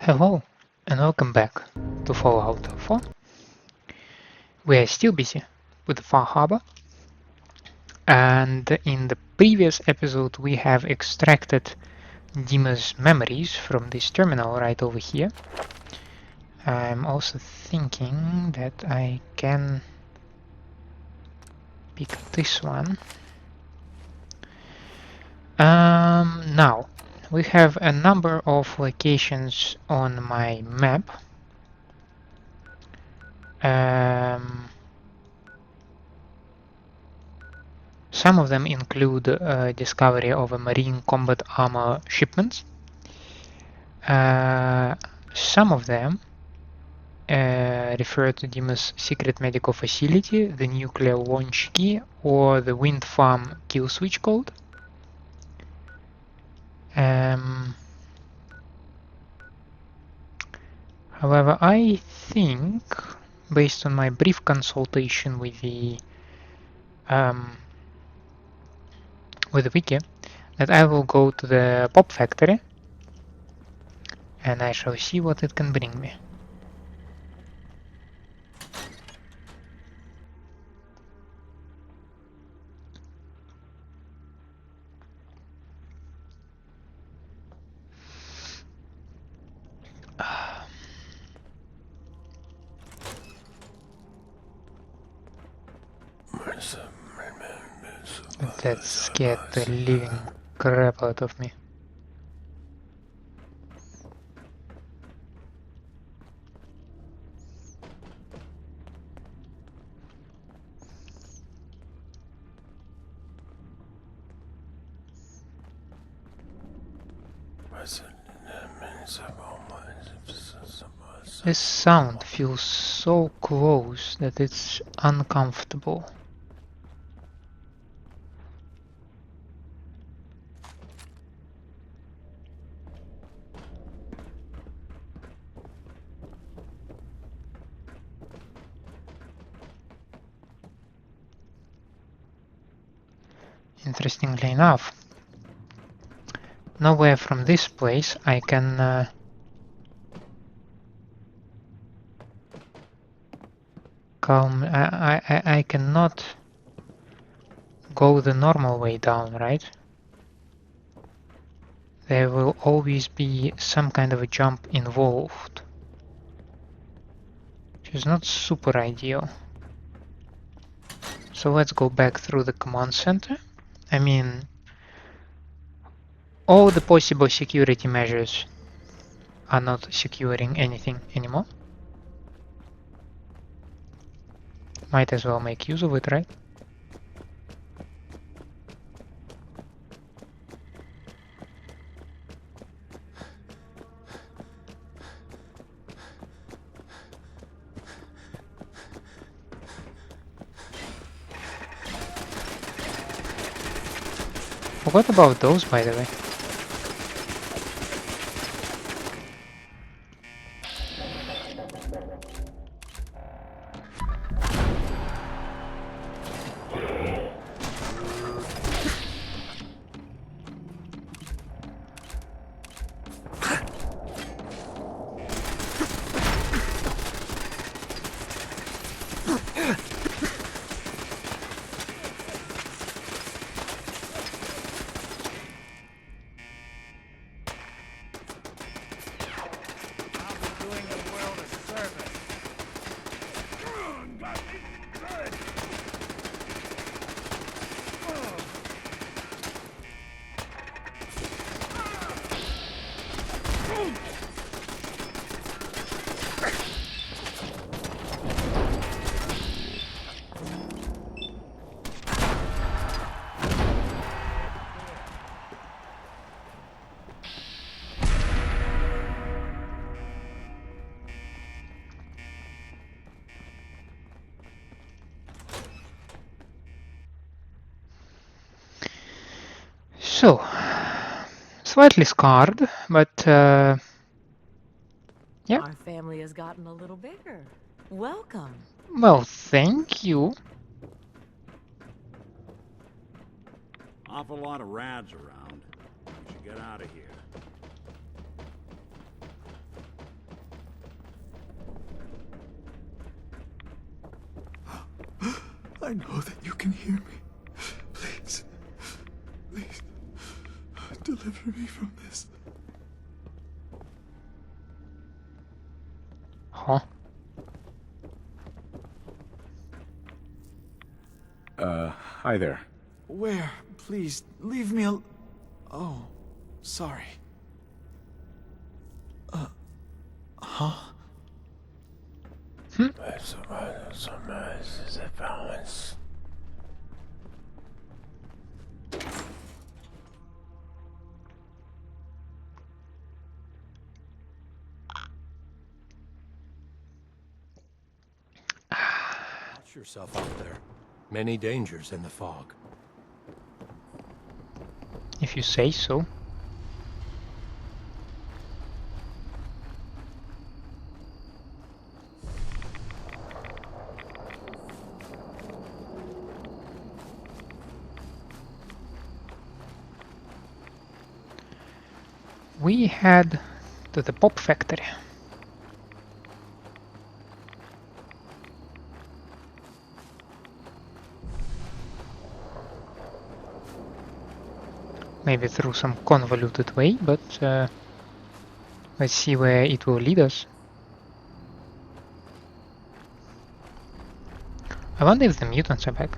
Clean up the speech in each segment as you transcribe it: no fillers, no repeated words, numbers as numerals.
Hello and welcome back to Fallout 4. We are still busy with the Far Harbor, and in the previous episode we have extracted DiMa's memories from this terminal right over here. I'm also thinking that I can pick this one. Now, we have a number of locations on my map. Some of them include discovery of a marine combat armor shipments. Some of them refer to DiMa's secret medical facility, the nuclear launch key, or the wind farm kill switch code. However, I think, based on my brief consultation with the wiki, that I will go to the pop factory and I shall see what it can bring me. That scared the living crap out of me. This sound feels so close that it's uncomfortable. Interestingly enough, nowhere from this place I can come. I cannot go the normal way down, right? There will always be some kind of a jump involved, which is not super ideal. So let's go back through the command center. I mean, all the possible security measures are not securing anything anymore. Might as well make use of it, right? Forgot about those, by the way. So, slightly scarred, but yeah. Our family has gotten a little bigger. Welcome. Well, thank you. Awful lot of rads around. We should get out of here. I know that you can hear me. Please. Please. Deliver me from this. Huh? Hi there. Where? Please, leave me Oh, sorry. Huh? Watch yourself out there. Many dangers in the fog. If you say so. We head to the pop factory. Maybe through some convoluted way, but let's see where it will lead us. I wonder if the mutants are back.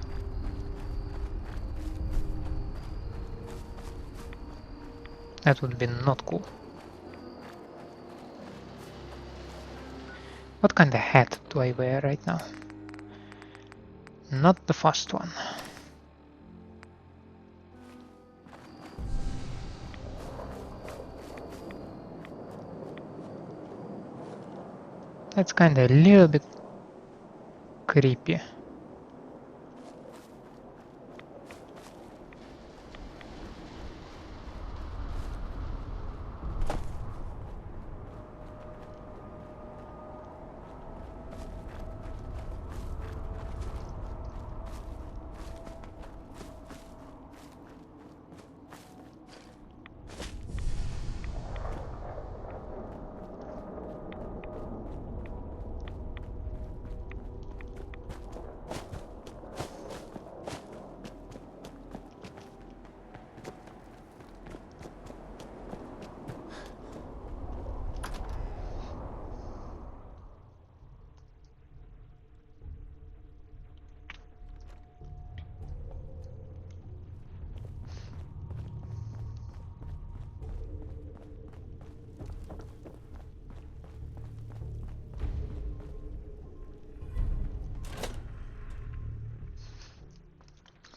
That would be not cool. What kind of hat do I wear right now? Not the first one. That's kind of a little bit creepy.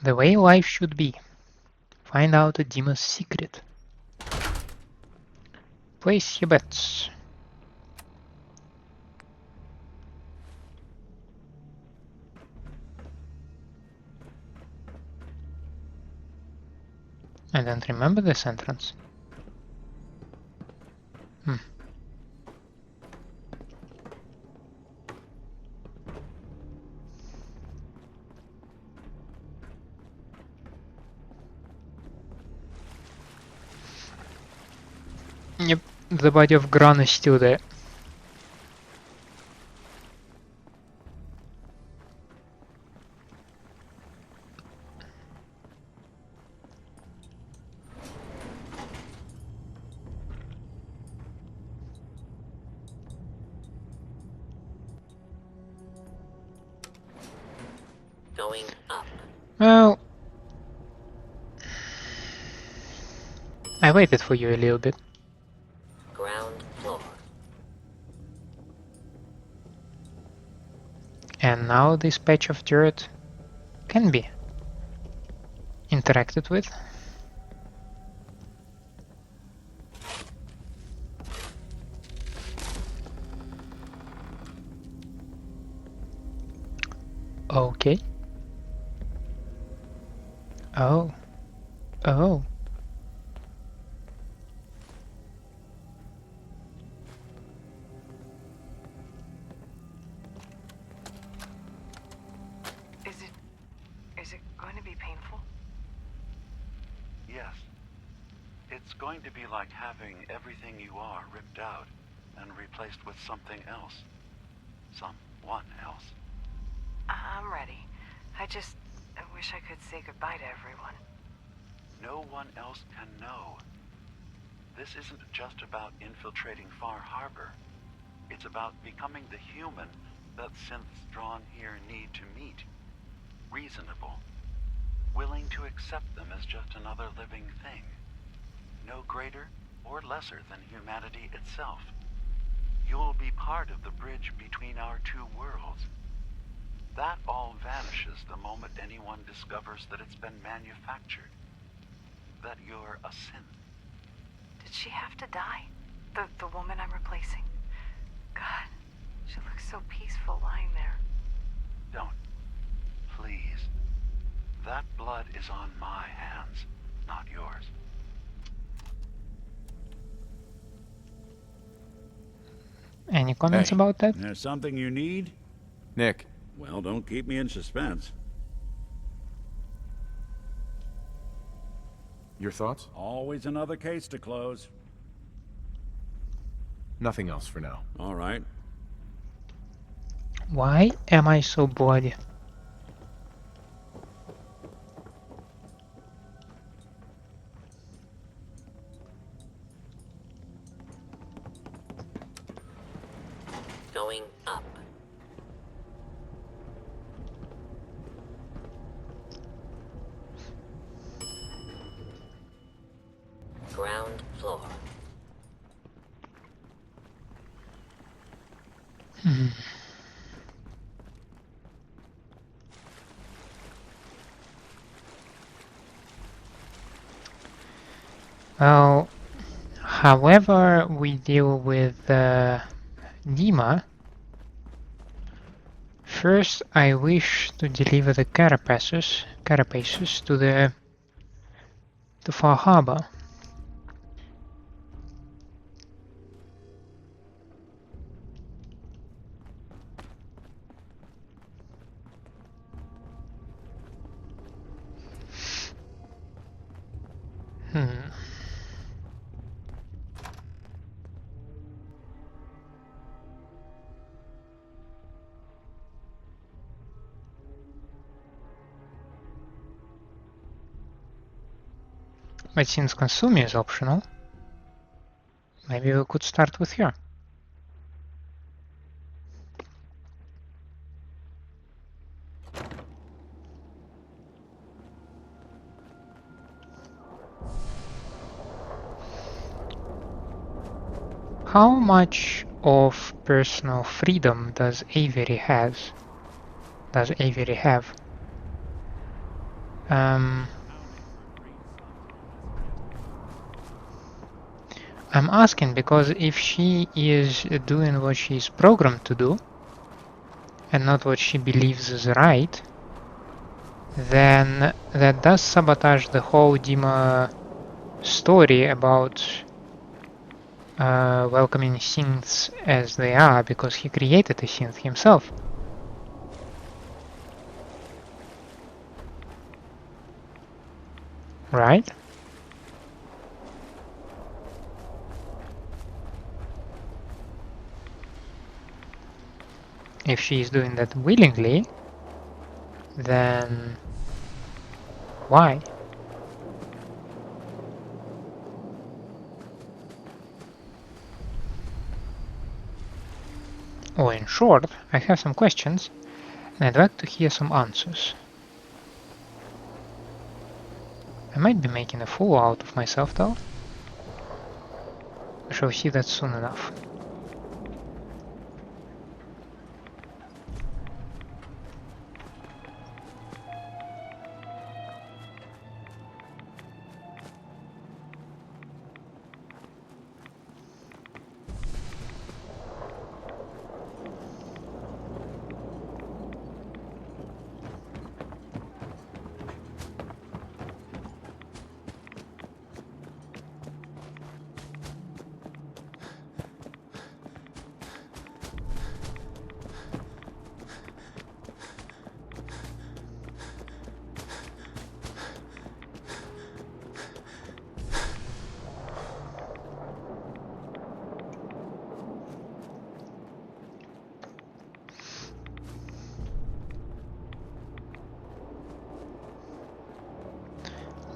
The way life should be. Find out DiMa's secret. Place your bets. I don't remember this entrance. Yep, the body of Gran is still there. Going up. Well, I waited for you a little bit. Ground floor. And now this patch of dirt can be interacted with. Okay. Oh. Oh. Is it going to be painful? Yes. It's going to be like having everything you are ripped out and replaced with something else. Someone else. I'm ready. I wish I could say goodbye to everyone. No one else can know. This isn't just about infiltrating Far Harbor. It's about becoming the human that synths drawn here need to meet. Reasonable. Willing to accept them as just another living thing. No greater or lesser than humanity itself. You'll be part of the bridge between our two worlds. That all vanishes the moment anyone discovers that it's been manufactured. That you're a synth. Did she have to die? The woman I'm replacing? God, she looks so peaceful lying there. Don't. Please. That blood is on my hands, not yours. Any comments Hey. about that? There's something you need? Nick, Well, don't keep me in suspense. your thoughts? Always another case to close. Nothing else for now. All right. Why am I so bored? Going up. Ground floor. Well, however we deal with DiMA, first I wish to deliver the carapaces to Far Harbor. But since Kasumi is optional, maybe we could start with her. How much of personal freedom does Avery have? I'm asking because if she is doing what she's programmed to do, and not what she believes is right, then that does sabotage the whole DiMA story about welcoming synths as they are, because he created a synth himself. Right? If she is doing that willingly, then why? Or in short, I have some questions, and I'd like to hear some answers. I might be making a fool out of myself though. I shall see that soon enough.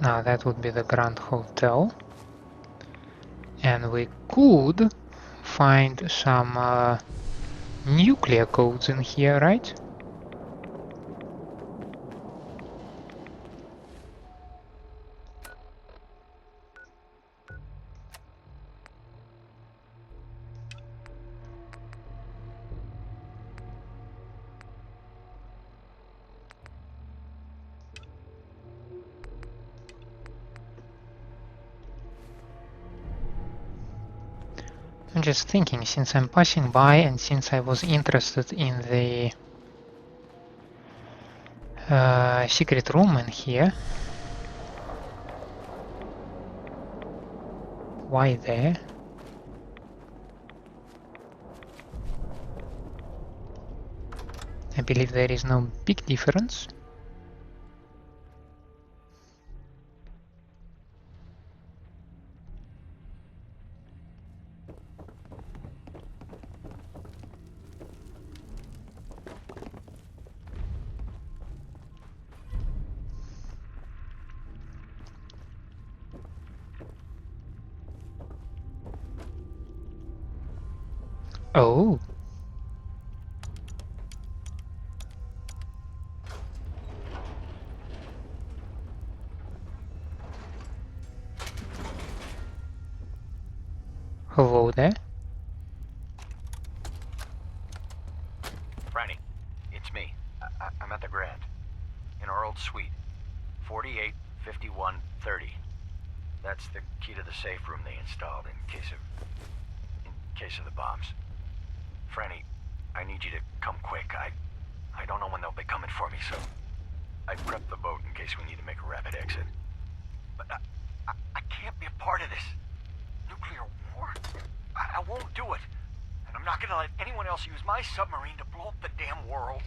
Now that would be the Grand Hotel. And we could find some nuclear codes in here, right? I'm just thinking, since I'm passing by and since I was interested in the secret room in here, why there? I believe there is no big difference. Oh. Hello there. Franny, it's me. I'm at the Grand. In our old suite. 485130. That's the key to the safe room they installed in case of the bombs. Franny, I need you to come quick. I don't know when they'll be coming for me, so I prepped the boat in case we need to make a rapid exit. But I can't be a part of this. Nuclear war? I won't do it. And I'm not gonna let anyone else use my submarine to blow up the damn world.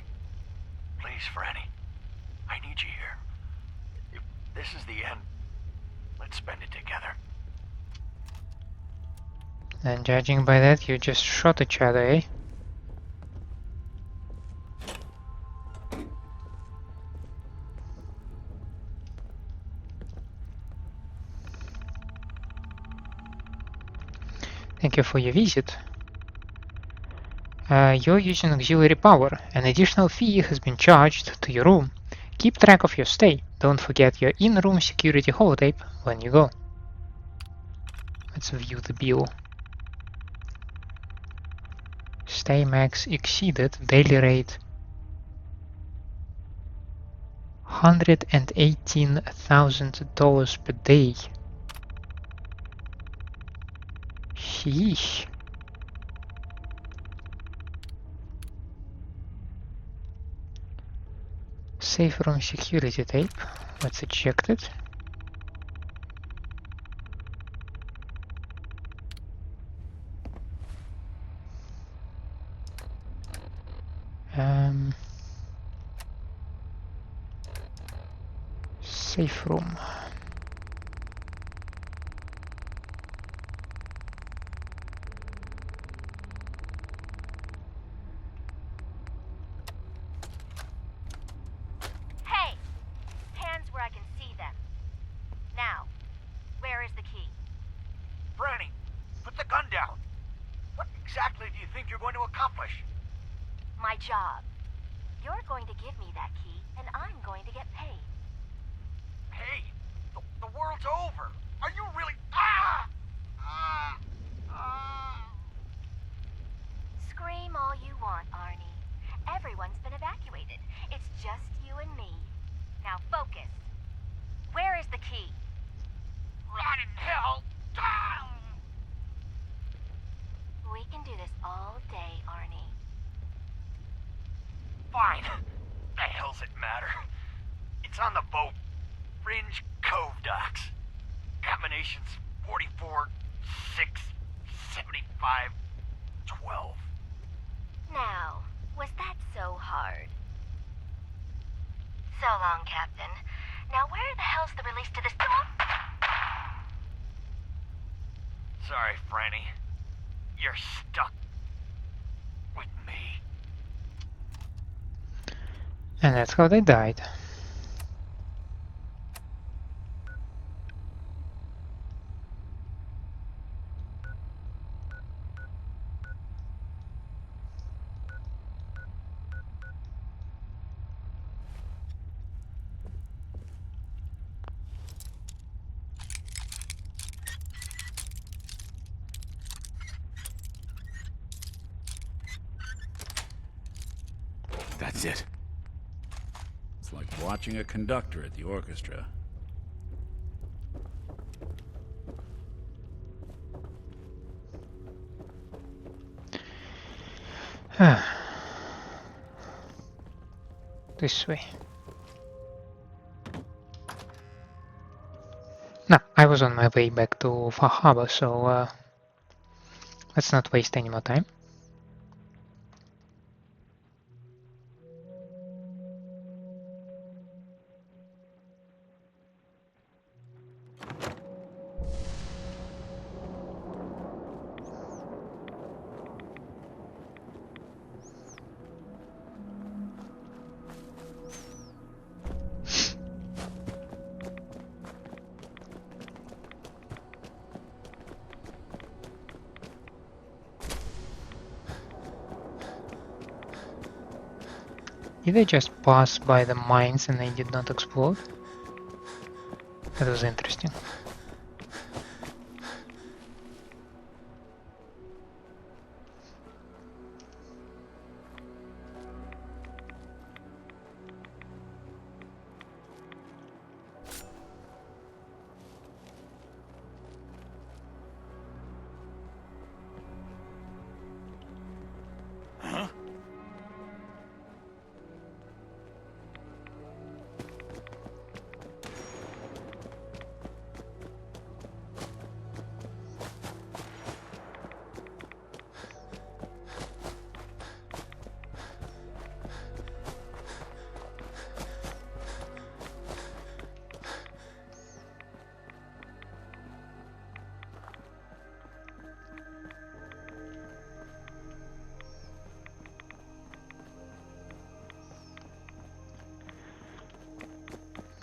Please, Franny. I need you here. If this is the end, let's spend it together. And judging by that, you just shot each other, eh? Thank you for your visit. You're using auxiliary power. An additional fee has been charged to your room. Keep track of your stay. Don't forget your in-room security holotape when you go. Let's view the bill. Stay max exceeded. Daily rate $118,000 per day. Sheesh. Safe room security tape. Let's eject it. Safe room. Hey! Hands where I can see them. Now, where is the key? Franny, put the gun down. What exactly do you think you're going to accomplish? My job. You're going to give me that key, and I'm going to get paid. Hey, the world's over. Are you really... Ah! Scream all you want, Arnie. Everyone's been evacuated. It's just you and me. Now focus. Where is the key? Rot in hell! We can do this all day, Arnie. Fine. The hell's it matter? It's on the boat. Fringe Cove docks. Combinations 44, 6, 75, 12. Now, was that so hard? So long, Captain. Now where the hell's the release to this... Sorry, Franny. You're stuck with me. And that's how they died. is it? It's like watching a conductor at the orchestra. This way. No, I was on my way back to Far Harbor, so let's not waste any more time. Did they just pass by the mines and they did not explode? That was interesting.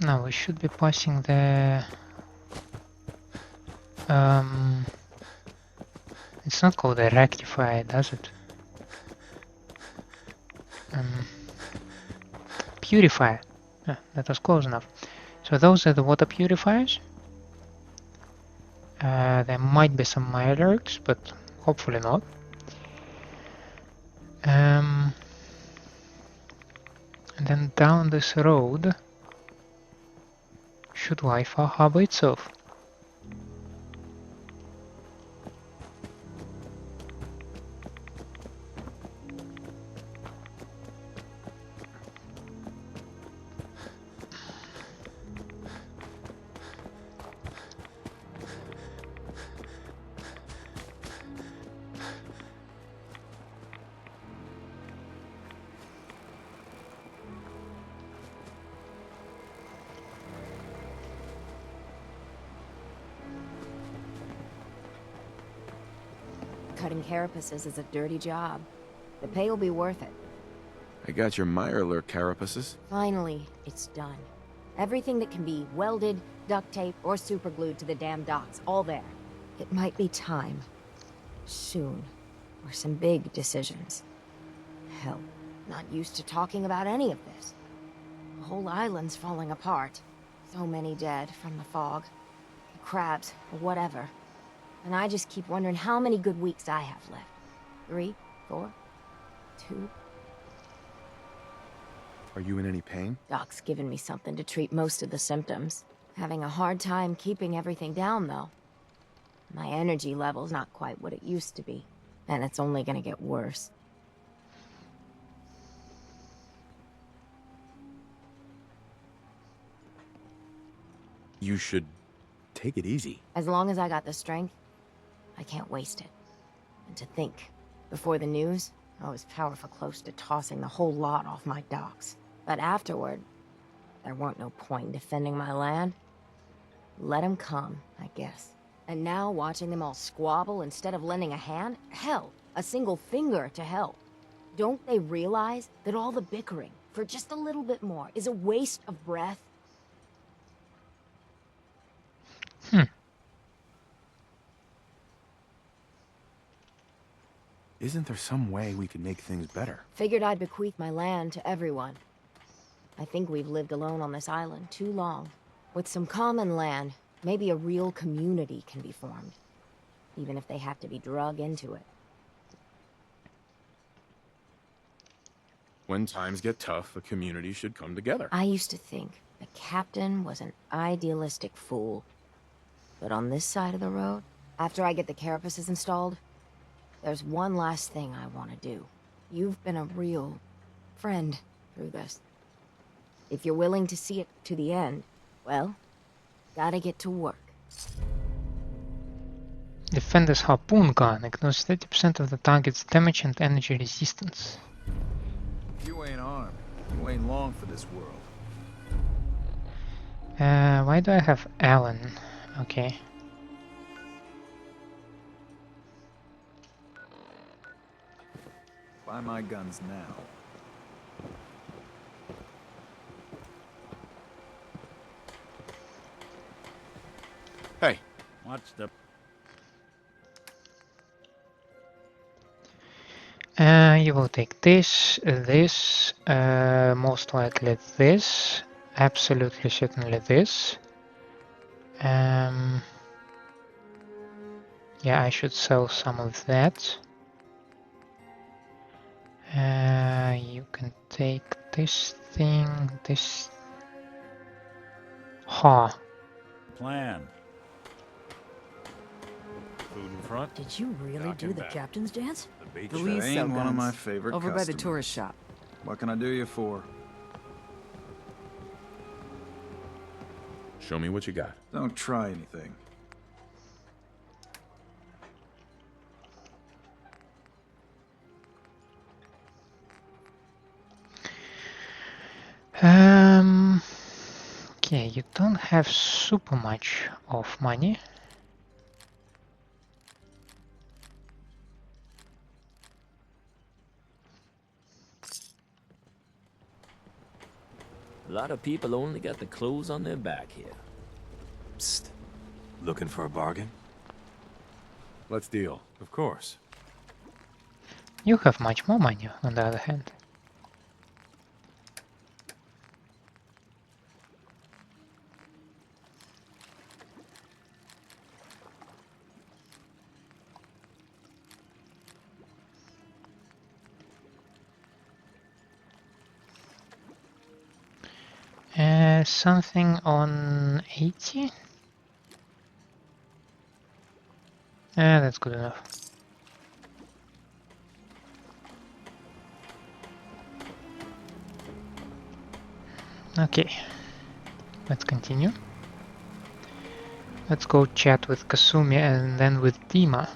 Now we should be passing the... It's not called a rectifier, does it? Purifier. Yeah, that was close enough. So those are the water purifiers. There might be some Mirelurks, but hopefully not. And then down this road should lie Far Harbor itself. Cutting carapaces is a dirty job. The pay will be worth it. I got your Mirelurk carapaces. Finally, it's done. Everything that can be welded, duct taped, or superglued to the damn docks, all there. It might be time. Soon. For some big decisions. Hell, not used to talking about any of this. The whole island's falling apart. So many dead from the fog. The crabs, or whatever. And I just keep wondering how many good weeks I have left. 3, 4, 2. Are you in any pain? Doc's given me something to treat most of the symptoms. Having a hard time keeping everything down, though. My energy level's not quite what it used to be. And it's only gonna get worse. You should take it easy. As long as I got the strength, I can't waste it. And to think, before the news, I was powerful close to tossing the whole lot off my docks. But afterward, there weren't no point defending my land. Let 'em come, I guess. And now watching them all squabble instead of lending a hand, hell, a single finger to help. Don't they realize that all the bickering, for just a little bit more, is a waste of breath? Isn't there some way we could make things better? Figured I'd bequeath my land to everyone. I think we've lived alone on this island too long. With some common land, maybe a real community can be formed. Even if they have to be drug into it. When times get tough, a community should come together. I used to think the captain was an idealistic fool. But on this side of the road, after I get the carapaces installed, there's one last thing I want to do. You've been a real friend through this. If you're willing to see it to the end, well, gotta get to work. Defender's harpoon gun ignores 30% of the target's damage and energy resistance. You ain't armed. You ain't long for this world. Why do I have Alan? Okay. Buy my guns now. Hey, What's the... You will take this, most likely this, absolutely certainly this. Yeah, I should sell some of that. You can take this thing, this... Ha! plan? Food in front? Did you really Knock do him the back. captain's dance? The beach? That ain't one of my favorite Over by the customers. tourist shop. What can I do you for? show me what you got. Don't try anything. Okay, you don't have super much of money. A lot of people only got the clothes on their back here. Psst. Looking for a bargain? Let's deal. Of course. You have much more money, on the other hand. Something on 80? That's good enough. Okay, let's continue. Let's go chat with Kasumi and then with DiMA.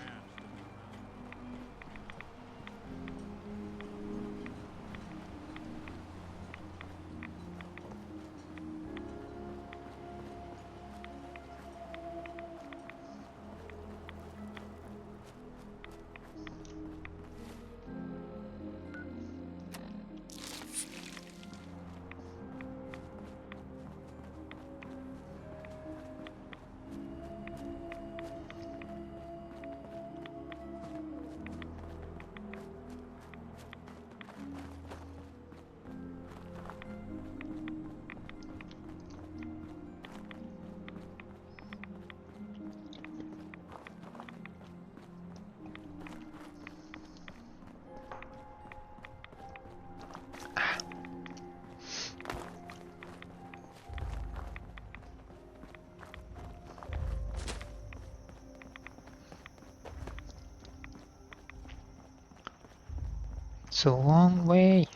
It's a long way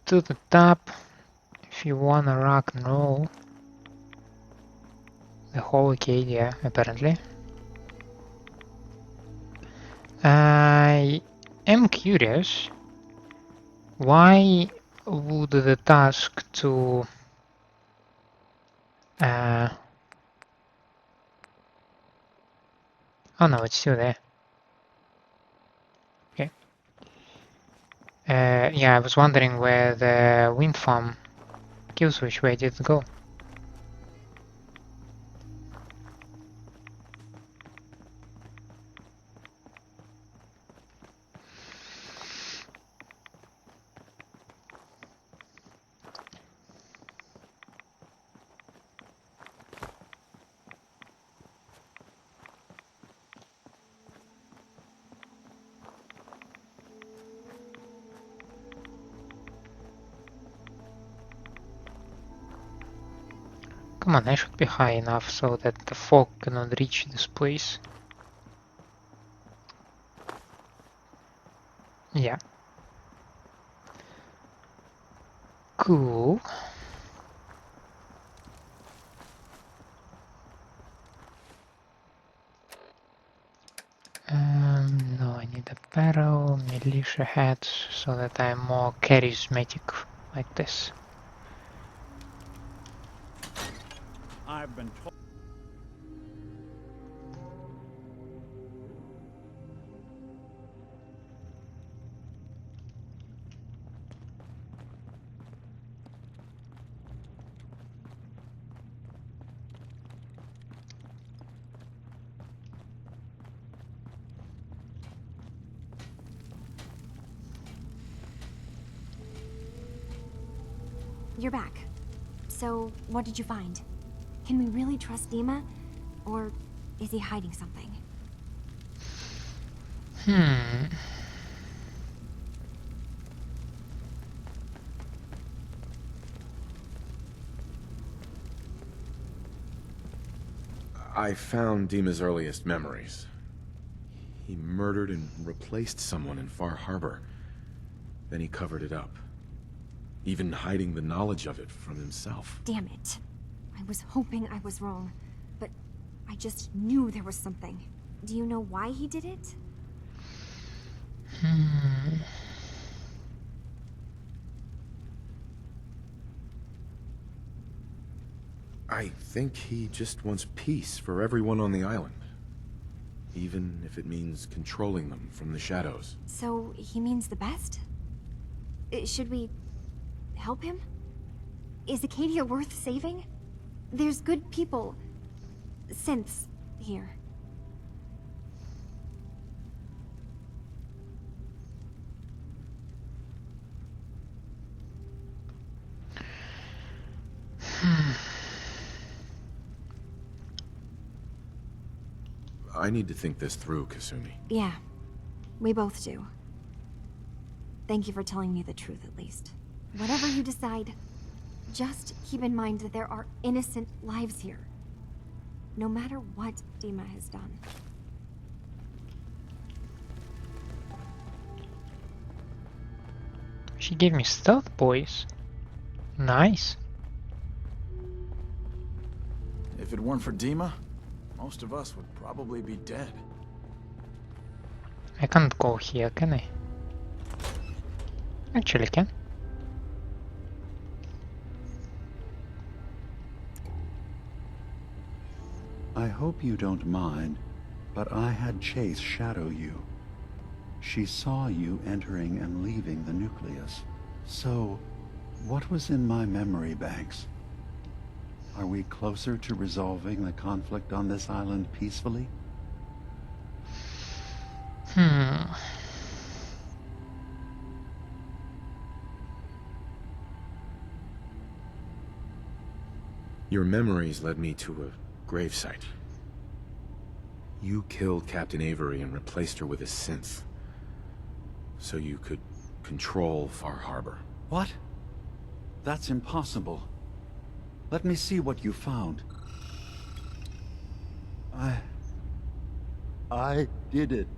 to the top if you wanna rock and roll. The whole Acadia, apparently. I am curious, why would the task to oh no, it's still there. Okay. Yeah, I was wondering where the wind farm kill switch, where did it go? Come on, I should be high enough so that the fog cannot reach this place. Yeah. Cool. No, I need a barrel, militia hats, so that I'm more charismatic like this. I've been told. You're back. So, what did you find? Can we really trust DiMA? Or is he hiding something? I found DiMA's earliest memories. He murdered and replaced someone in Far Harbor. Then he covered it up, even hiding the knowledge of it from himself. Damn it. I was hoping I was wrong, but I just knew there was something. Do you know why he did it? I think he just wants peace for everyone on the island. Even if it means controlling them from the shadows. So, he means the best? Should we help him? Is Acadia worth saving? There's good people, synths, here. I need to think this through, Kasumi. Yeah, we both do. Thank you for telling me the truth, at least. Whatever you decide, just keep in mind that there are innocent lives here. No matter what DiMA has done. She gave me stealth boys. Nice. If it weren't for DiMA, most of us would probably be dead. I can't go here, can I? Actually, I can. I hope you don't mind, but I had Chase shadow you. She saw you entering and leaving the Nucleus. So, what was in my memory banks? Are we closer to resolving the conflict on this island peacefully? Your memories led me to a gravesite. You killed Captain Avery and replaced her with a synth, so you could control Far Harbor. What? That's impossible. Let me see what you found. I did it.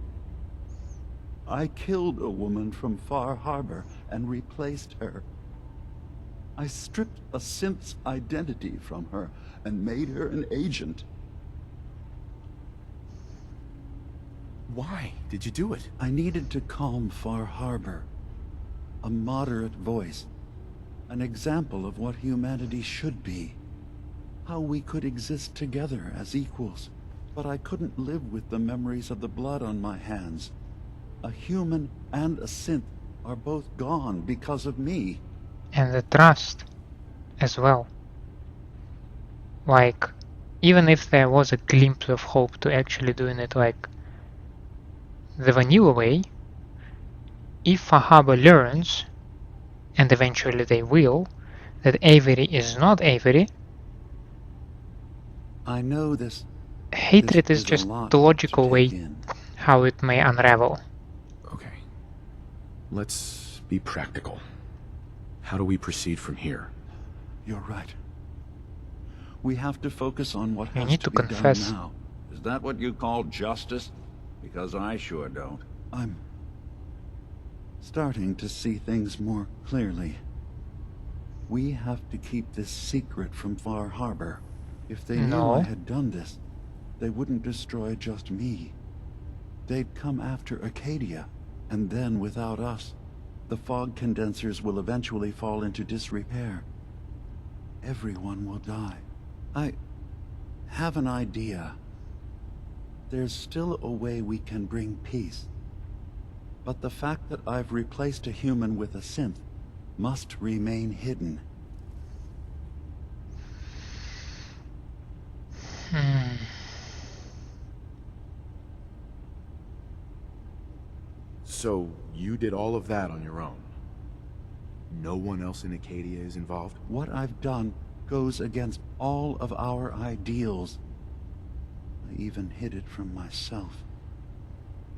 I killed a woman from Far Harbor and replaced her. I stripped a synth's identity from her and made her an agent. Why did you do it? I needed to calm Far Harbor. A moderate voice. An example of what humanity should be. How we could exist together as equals. But I couldn't live with the memories of the blood on my hands. A human and a synth are both gone because of me. And the trust as well. Like, even if there was a glimpse of hope to actually doing it like the vanilla way, if Far Harbor learns, and eventually they will, that Avery is not Avery, I know this. Hatred is just the logical way how it may unravel. Okay. Let's be practical. How do we proceed from here? You're right. We have to focus on what You has need to to be done confess. now. Is that what you call justice? Because I sure don't. I'm starting to see things more clearly. We have to keep this secret from Far Harbor. If they knew I No. had done this, they wouldn't destroy just me. They'd come after Acadia, and then without us, the fog condensers will eventually fall into disrepair. Everyone will die. I have an idea. There's still a way we can bring peace. But the fact that I've replaced a human with a synth must remain hidden. So, you did all of that on your own? No one else in Acadia is involved? What I've done goes against all of our ideals. I even hid it from myself.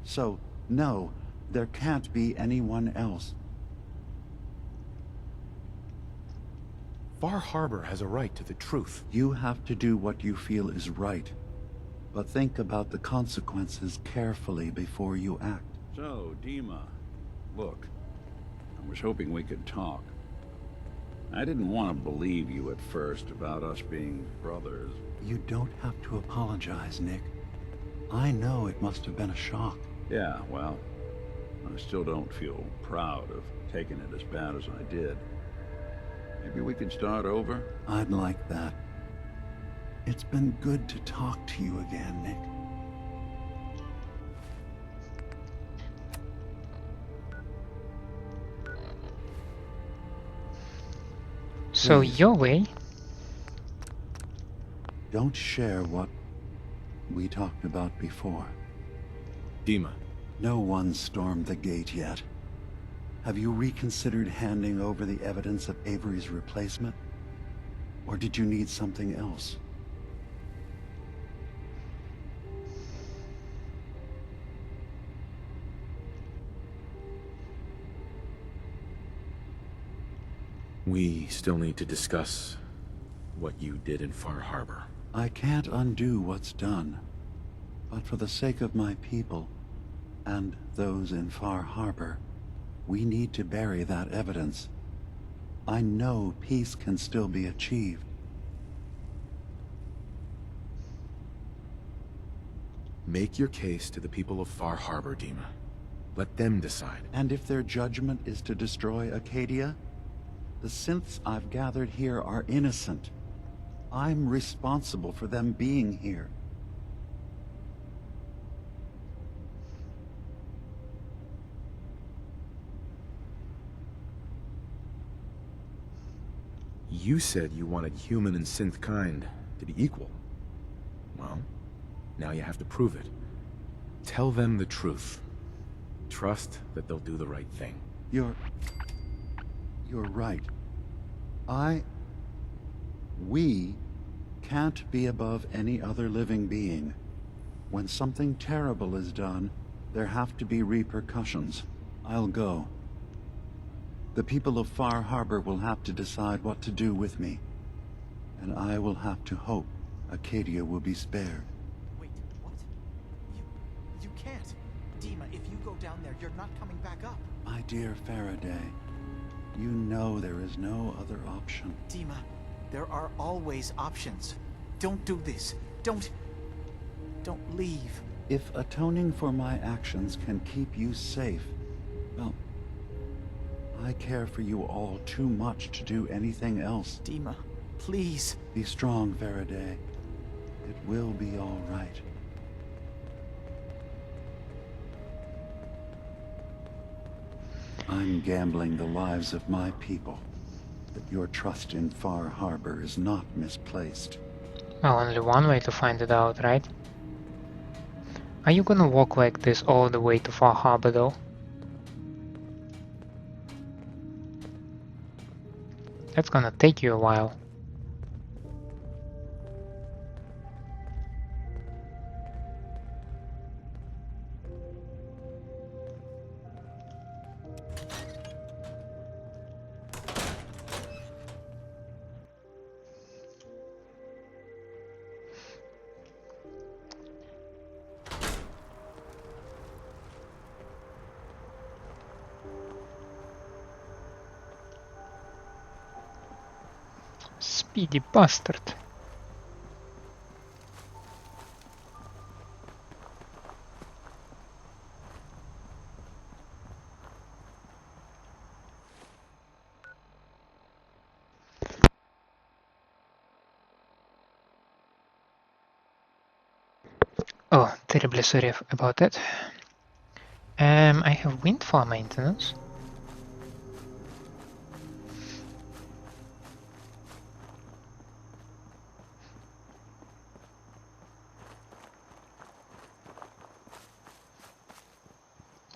So, no, there can't be anyone else. Far Harbor has a right to the truth. You have to do what you feel is right. But think about the consequences carefully before you act. So, DiMA, look, I was hoping we could talk. I didn't want to believe you at first about us being brothers. You don't have to apologize, Nick. I know it must have been a shock. Yeah, well, I still don't feel proud of taking it as bad as I did. Maybe we could start over? I'd like that. It's been good to talk to you again, Nick. So Please. your way? Don't share what we talked about before. DiMA. No one stormed the gate yet. Have you reconsidered handing over the evidence of Avery's replacement? Or did you need something else? We still need to discuss what you did in Far Harbor. I can't undo what's done. But for the sake of my people, and those in Far Harbor, we need to bury that evidence. I know peace can still be achieved. Make your case to the people of Far Harbor, DiMA. Let them decide. And if their judgment is to destroy Acadia, the synths I've gathered here are innocent. I'm responsible for them being here. You said you wanted human and synth kind to be equal. Well, now you have to prove it. Tell them the truth. Trust that they'll do the right thing. You're right. We can't be above any other living being. When something terrible is done, there have to be repercussions. I'll go. The people of Far Harbor will have to decide what to do with me. And I will have to hope Acadia will be spared. Wait, what? You can't. DiMA, if you go down there, you're not coming back up. My dear Faraday, you know there is no other option. DiMA, there are always options. Don't do this. Don't leave. If atoning for my actions can keep you safe, well, I care for you all too much to do anything else. DiMA, please. Be strong, Faraday. It will be all right. I'm gambling the lives of my people, but your trust in Far Harbor is not misplaced. Well, only one way to find it out, right? Are you gonna walk like this all the way to Far Harbor, though? That's gonna take you a while. Speedy bastard. Oh, terribly sorry about that. I have windfall maintenance.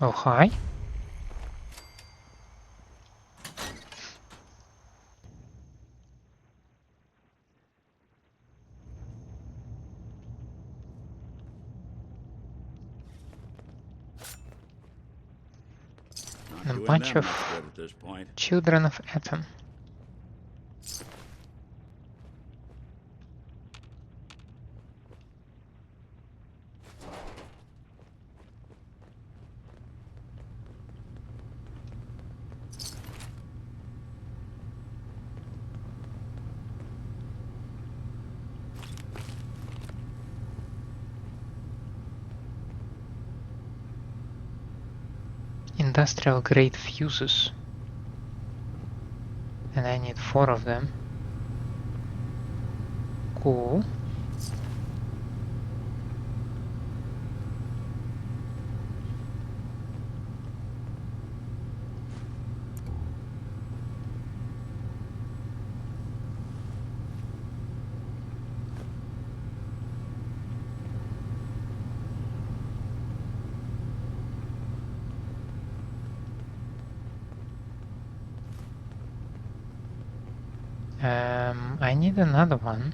Oh, hi. A bunch of children of Atom. Industrial grade fuses. And I need 4 of them. Cool. I need another one.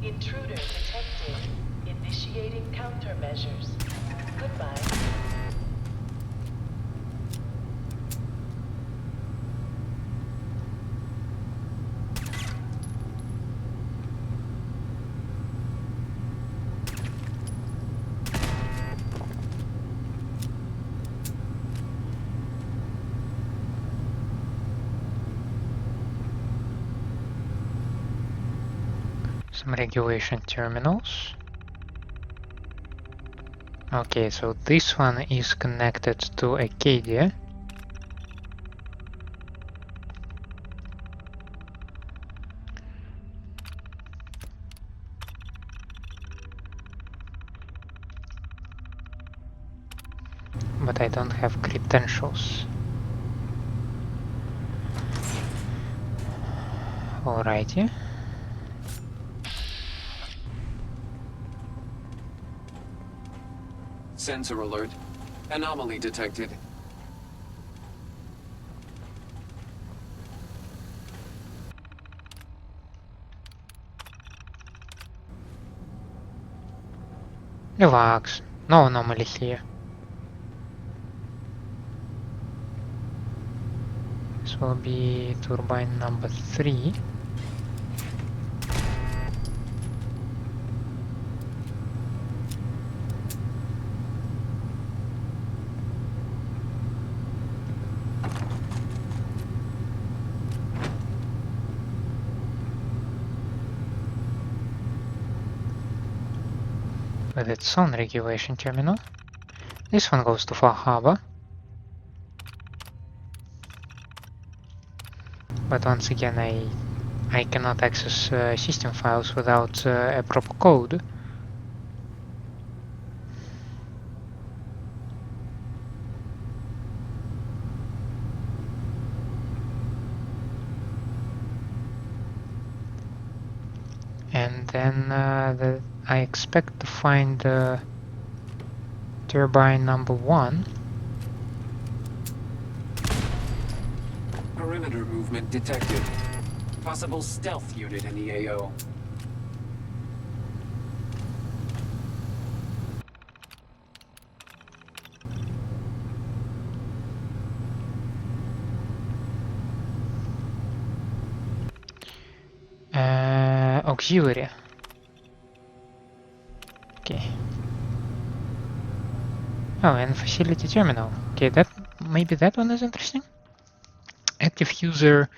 Intruder detected. Initiating countermeasures. Goodbye. Some regulation terminals. Okay, so this one is connected to Acadia. But I don't have credentials. Alrighty. Sensor alert. Anomaly detected. Relax. No anomaly here. This will be turbine number 3. With its own regulation terminal. This one goes to Far Harbor. But once again, I cannot access system files without a proper code And then I expect to find turbine number 1. Perimeter movement detected. Possible stealth unit in the AO. Auxiliary. Okay. Oh, and facility terminal. Okay, that maybe that one is interesting. Active user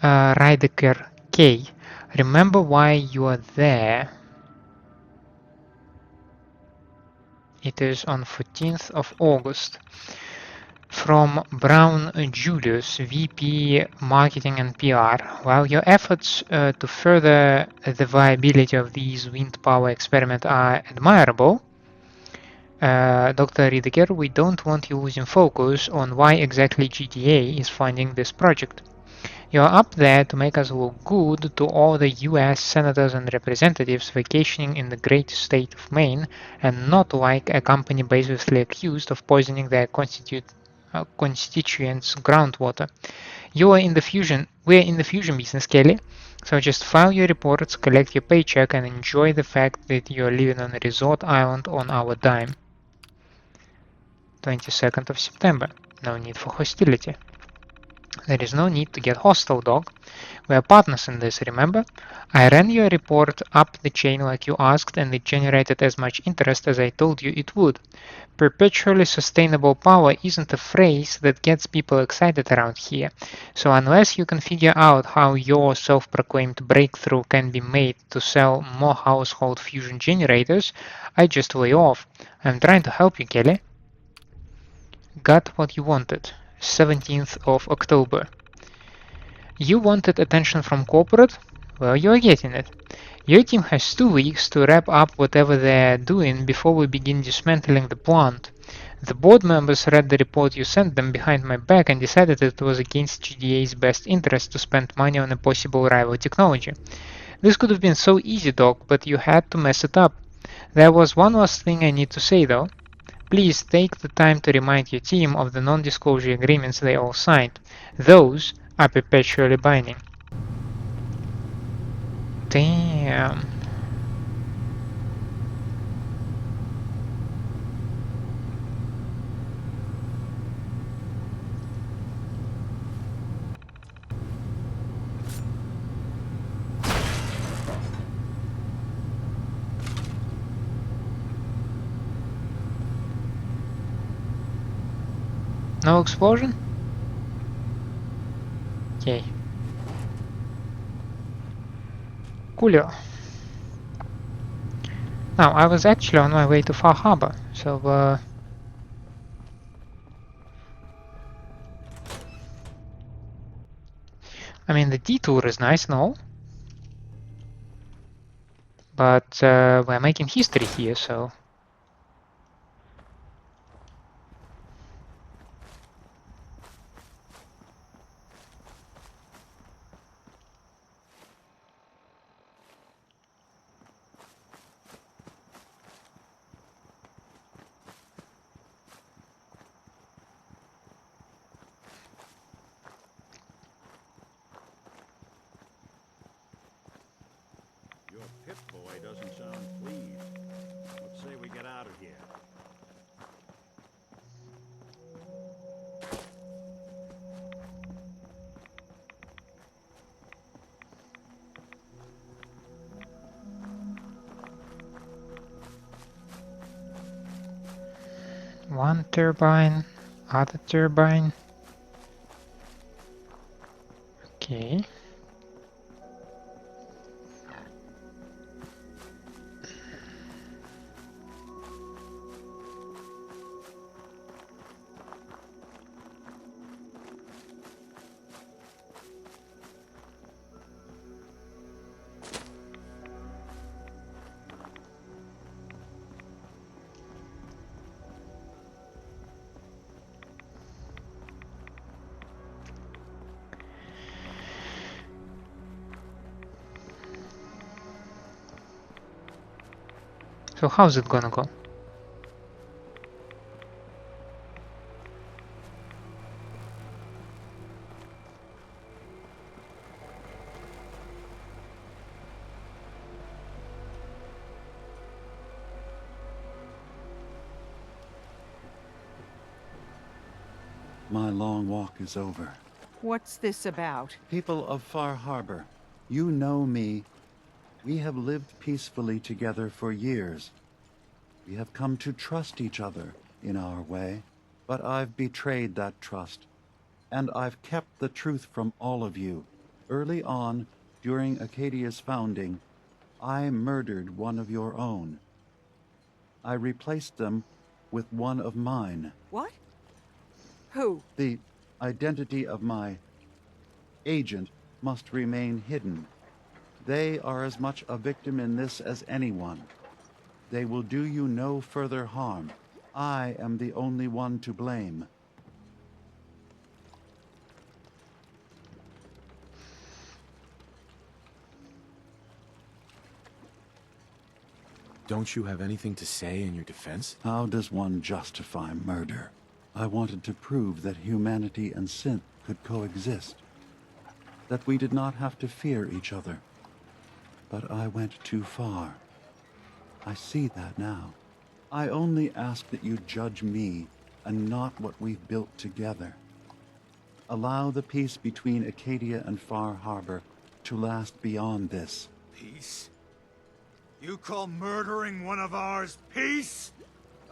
Rideker K. Remember why you are there. It is on 14th of August. From Brown Julius, VP Marketing and PR. While your efforts to further the viability of these wind power experiments are admirable, Dr. Rideker, we don't want you losing focus on why exactly GTA is funding this project. You are up there to make us look good to all the US senators and representatives vacationing in the great state of Maine, and not like a company baselessly accused of poisoning their constituents' groundwater. We're in the fusion business, Kelly. So just file your reports, collect your paycheck, and enjoy the fact that you're living on a resort island on our dime. 22nd of September. No need for hostility. There is no need to get hostile, dog. We are partners in this, remember? I ran your report up the chain like you asked, and it generated as much interest as I told you it would. Perpetually sustainable power isn't a phrase that gets people excited around here, so unless you can figure out how your self-proclaimed breakthrough can be made to sell more household fusion generators, I just lay off. I'm trying to help you, Kelly. Got what you wanted. 17th of October. You wanted attention from corporate? Well, you're getting it. Your team has 2 weeks to wrap up whatever they're doing before we begin dismantling the plant. The board members read the report you sent them behind my back and decided it was against GDA's best interest to spend money on a possible rival technology. This could have been so easy, Doc, but you had to mess it up. There was one last thing I need to say, though. Please take the time to remind your team of the non-disclosure agreements they all signed. Those are perpetually binding. Damn. No explosion? Okay. Coolio. Now, I was actually on my way to Far Harbor, so I mean, the detour is nice and all, but we're making history here, so... Your Pip-Boy doesn't sound pleased. Let's say we get out of here. One turbine, other turbine. Okay. So how's it gonna go? My long walk is over. What's this about? People of Far Harbor, you know me. We have lived peacefully together for years. We have come to trust each other in our way, but I've betrayed that trust, and I've kept the truth from all of you. Early on, during Acadia's founding, I murdered one of your own. I replaced them with one of mine. What? Who? The identity of my agent must remain hidden. They are as much a victim in this as anyone. They will do you no further harm. I am the only one to blame. Don't you have anything to say in your defense? How does one justify murder? I wanted to prove that humanity and synth could coexist. That we did not have to fear each other. But I went too far. I see that now. I only ask that you judge me and not what we've built together. Allow the peace between Acadia and Far Harbor to last beyond this. Peace? You call murdering one of ours peace?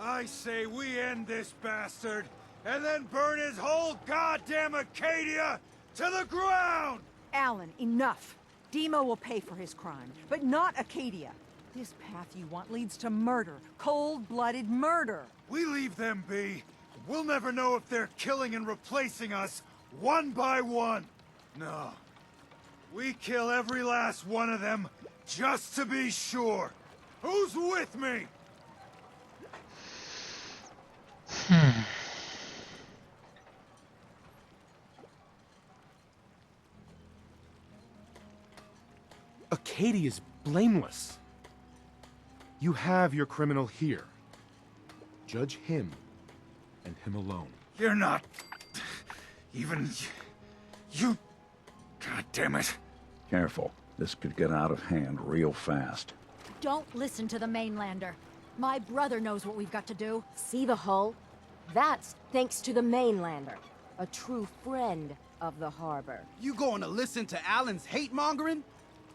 I say we end this bastard, and then burn his whole goddamn Acadia to the ground! Alan, enough. DiMA will pay for his crime, but not Acadia. This path you want leads to murder. Cold-blooded murder. We leave them be. We'll never know if they're killing and replacing us one by one. No. We kill every last one of them just to be sure. Who's with me? Acadia's blameless. You have your criminal here. Judge him, and him alone. You're not... even... you... God damn it. Careful. This could get out of hand real fast. Don't listen to the mainlander. My brother knows what we've got to do. See the hull? That's thanks to the mainlander. A true friend of the harbor. You going to listen to Alan's hate-mongering?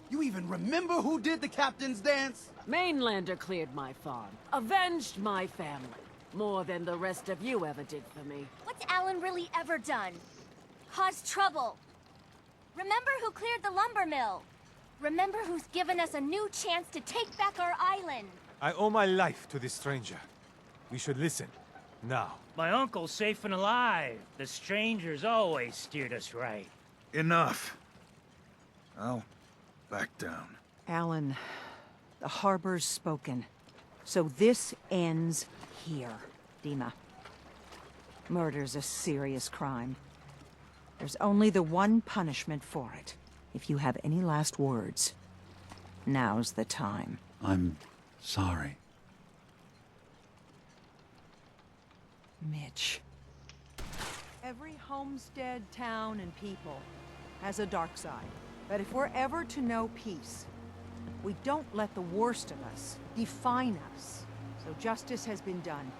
You even remember who did the captain's dance? Mainlander cleared my farm, avenged my family, more than the rest of you ever did for me. What's Alan really ever done? Caused trouble. Remember who cleared the lumber mill? Remember who's given us a new chance to take back our island? I owe my life to this stranger. We should listen. Now. My uncle's safe and alive. The strangers always steered us right. Enough. I'll back down. Alan, the harbor's spoken. So this ends here, DiMA. Murder's a serious crime. There's only the one punishment for it. If you have any last words, now's the time. I'm sorry. Mitch. Every homestead, town, and people has a dark side. But if we're ever to know peace, we don't let the worst of us define us. So justice has been done.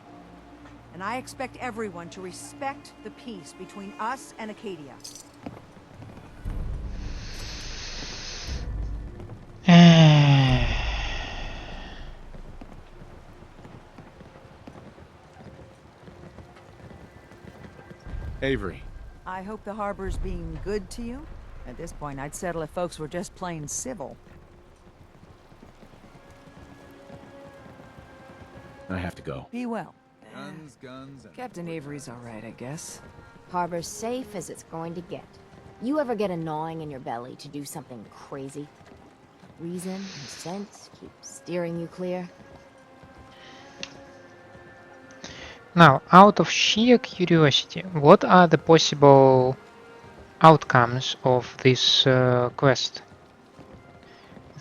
And I expect everyone to respect the peace between us and Acadia. Avery. I hope the harbor's being good to you. At this point, I'd settle if folks were just plain civil. I have to go. Be well. Guns, guns, and... Captain Avery's all right, I guess. Harbor's safe as it's going to get. You ever get a gnawing in your belly to do something crazy? Reason and sense keep steering you clear. Now, out of sheer curiosity, what are the possible outcomes of this quest?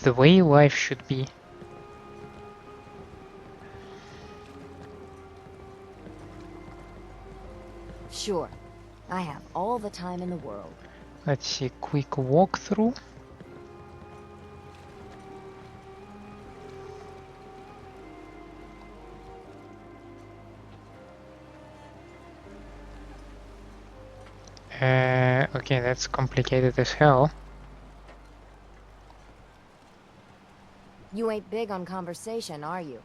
The way life should be. Sure. I have all the time in the world. Let's see, quick walkthrough. Okay, that's complicated as hell. You ain't big on conversation, are you?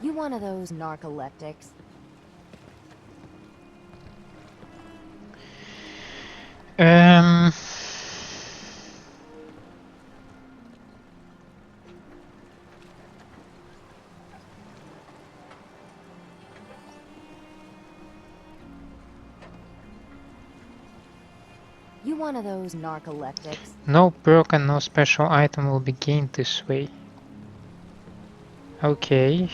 You one of those narcoleptics? Um... You one of those narcoleptics? No perk and no special item will be gained this way. Okay.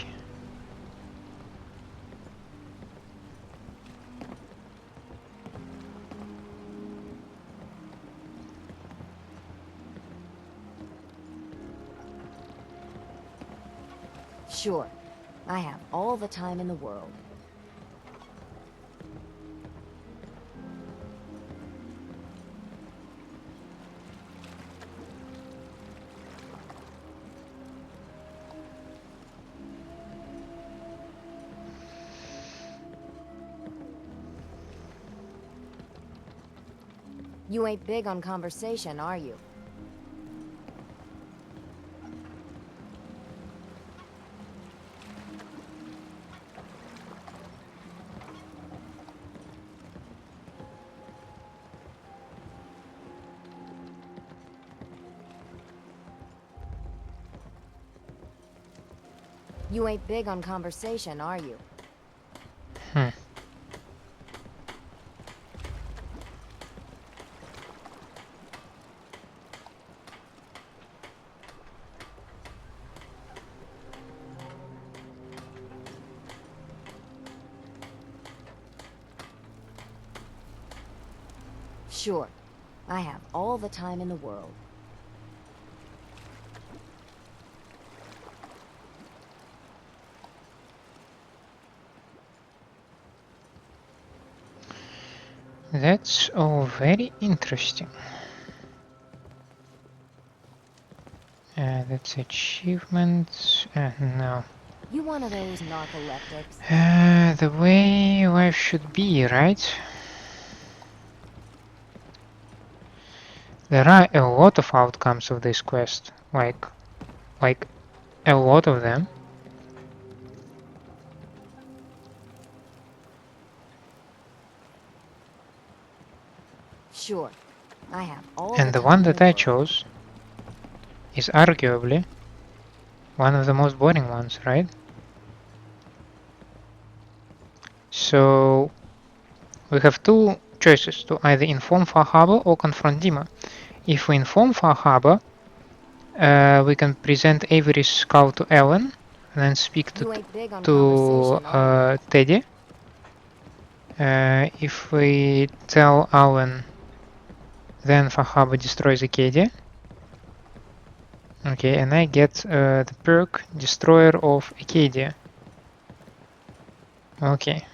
Sure. I have all the time in the world. You ain't big on conversation, are you? You ain't big on conversation, are you? Sure. I have all the time in the world. That's all very interesting. That's achievements. No. You one of those narcoleptics? The way life should be, right? There are a lot of outcomes of this quest, like a lot of them. Sure. I have all And the one that I chose is arguably one of the most boring ones, right? So we have two choices to either inform Far Harbor or confront DiMA. If we inform Far Harbor, we can present Avery's skull to Ellen and then speak to Teddy. If we tell Alan, then Far Harbor destroys Acadia. Okay, and I get the perk Destroyer of Acadia. Okay.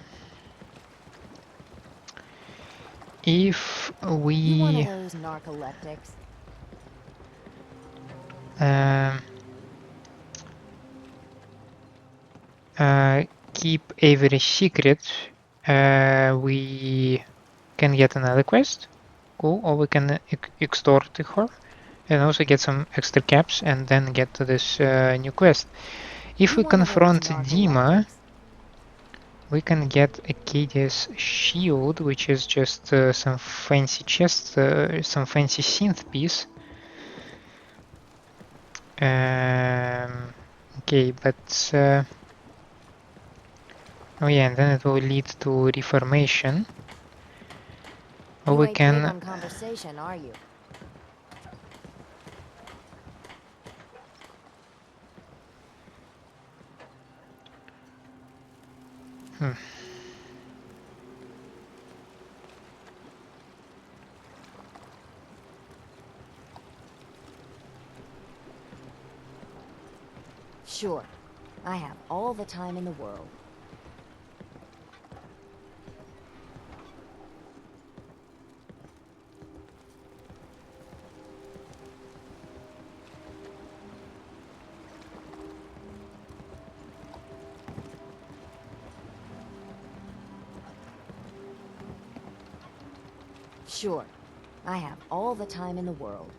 If we You one of those narcoleptics? Keep Avery's secret, we can get another quest. Cool, or we can extort her and also get some extra caps and then get to this new quest. If we confront DiMA, we can get Acadia's shield, which is just some fancy chest, some fancy synth piece. Okay, but oh yeah, and then it will lead to reformation. Or we can on conversation, are you? Hmm. Sure. I have all the time in the world. Sure. I have all the time in the world.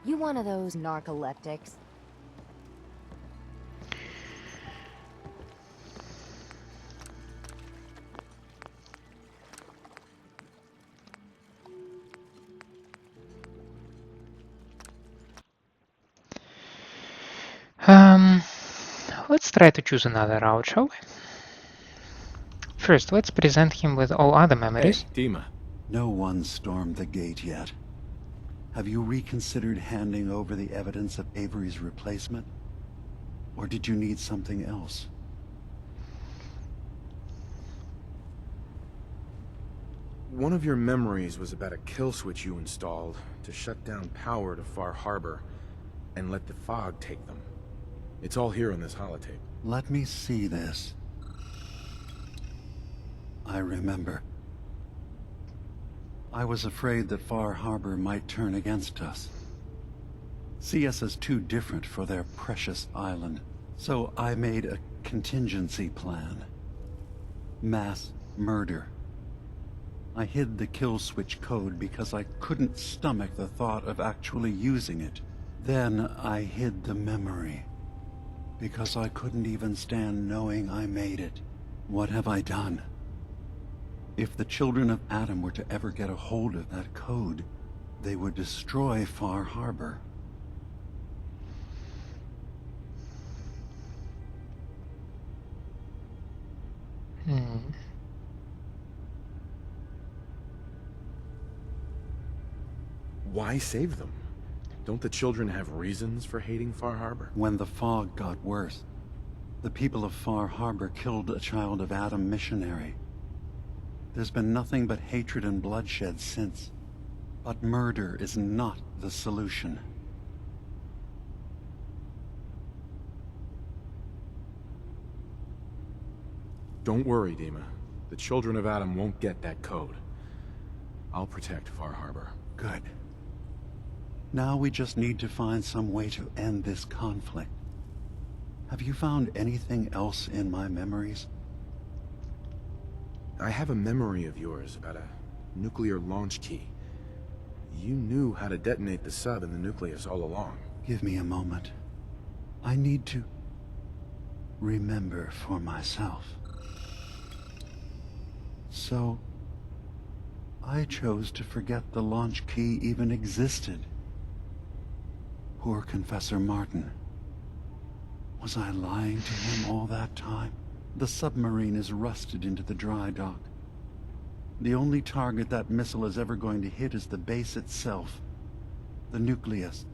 You one of those narcoleptics? Let's try to choose another route, shall we? First, let's present him with all other memories. Hey, DiMA. No one stormed the gate yet. Have you reconsidered handing over the evidence of Avery's replacement? Or did you need something else? One of your memories was about a kill switch you installed to shut down power to Far Harbor and let the fog take them. It's all here on this holotape. Let me see this. I remember. I was afraid that Far Harbor might turn against us. See us as too different for their precious island. So I made a contingency plan. Mass murder. I hid the kill switch code because I couldn't stomach the thought of actually using it. Then I hid the memory because I couldn't even stand knowing I made it. What have I done? If the children of Adam were to ever get a hold of that code, they would destroy Far Harbor. Why save them? Don't the children have reasons for hating Far Harbor? When the fog got worse, the people of Far Harbor killed a child of Adam missionary. There's been nothing but hatred and bloodshed since. But murder is not the solution. Don't worry, DiMA. The children of Adam won't get that code. I'll protect Far Harbor. Good. Now we just need to find some way to end this conflict. Have you found anything else in my memories? I have a memory of yours about a nuclear launch key. You knew how to detonate the sub in the Nucleus all along. Give me a moment. I need to remember for myself. So, I chose to forget the launch key even existed. Poor Confessor Martin. Was I lying to him all that time? The submarine is rusted into the dry dock. The only target that missile is ever going to hit is the base itself. The Nucleus.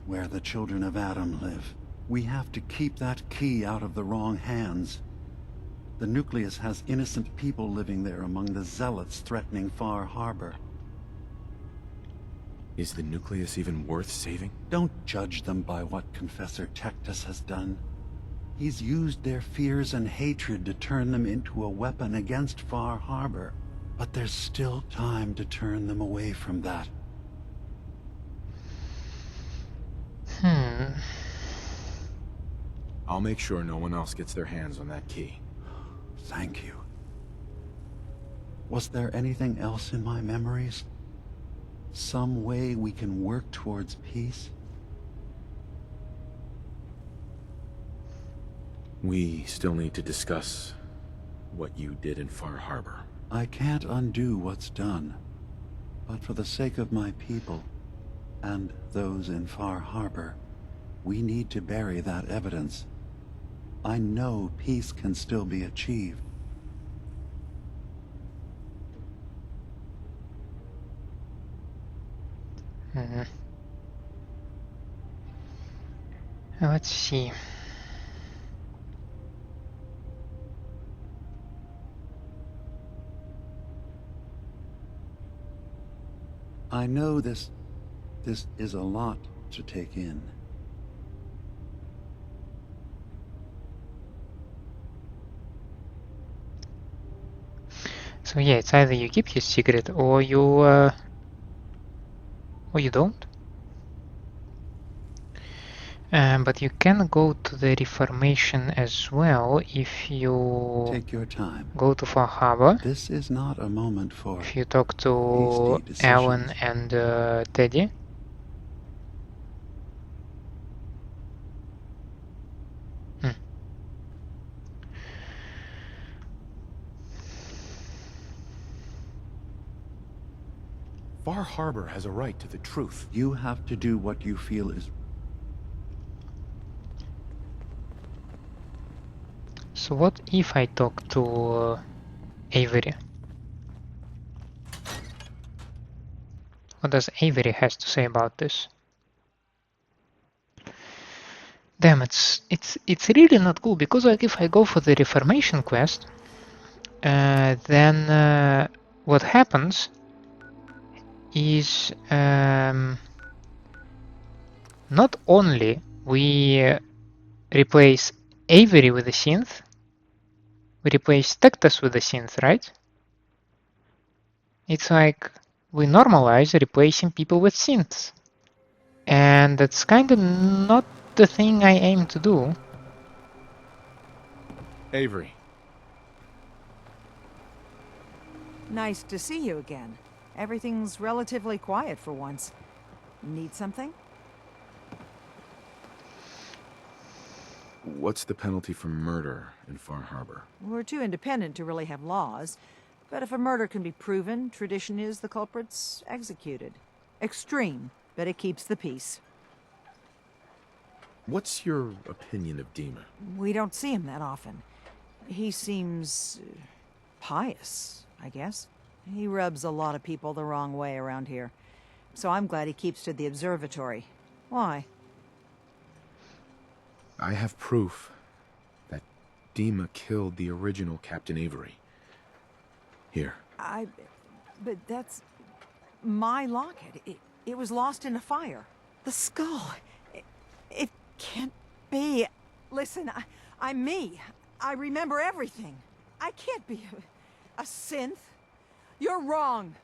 Where the children of Adam live. We have to keep that key out of the wrong hands. The Nucleus has innocent people living there among the zealots threatening Far Harbor. Is the Nucleus even worth saving? Don't judge them by what Confessor Tectus has done. He's used their fears and hatred to turn them into a weapon against Far Harbor. But there's still time to turn them away from that. I'll make sure no one else gets their hands on that key. Thank you. Was there anything else in my memories? Some way we can work towards peace? We still need to discuss what you did in Far Harbor. I can't undo what's done, but for the sake of my people, and those in Far Harbor, We need to bury that evidence. I know peace can still be achieved. Let's see. I know this is a lot to take in. So yeah, it's either you keep your secret or you don't. But you can go to the Reformation as well if you Take your time. go to Far Harbor. This is not a moment for if you talk to hasty Alan decisions. and Teddy. Far Harbor has a right to the truth. You have to do what you feel is... So what if I talk to Avery? What does Avery has to say about this? Damn, it's really not cool, because like if I go for the Reformation quest, then what happens is not only we replace Avery with a synth, we replace Tectus with a synth, right? It's like we normalize replacing people with synths. And that's kind of not the thing I aim to do. Avery. Nice to see you again. Everything's relatively quiet for once. Need something? What's the penalty for murder in Far Harbor? We're too independent to really have laws. But if a murder can be proven, tradition is the culprit's executed. Extreme, but it keeps the peace. What's your opinion of DiMA? We don't see him that often. He seems... pious, I guess. He rubs a lot of people the wrong way around here. So I'm glad he keeps to the observatory. Why? I have proof that DiMA killed the original Captain Avery. Here. But that's... my locket. It was lost in a fire. The skull. It can't be. Listen, I'm me. I remember everything. I can't be a synth. You're wrong.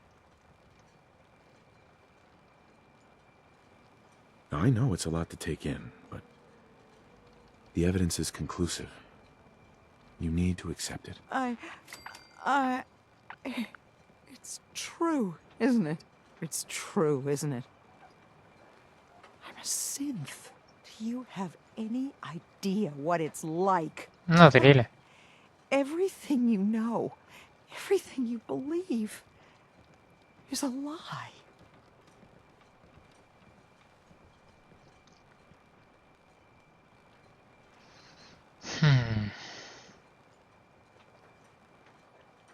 I know it's a lot to take in, but the evidence is conclusive. You need to accept it. It's true, isn't it? It's true, isn't it? I'm a synth. Do you have any idea what it's like? Not really. Everything you know, everything you believe, is a lie.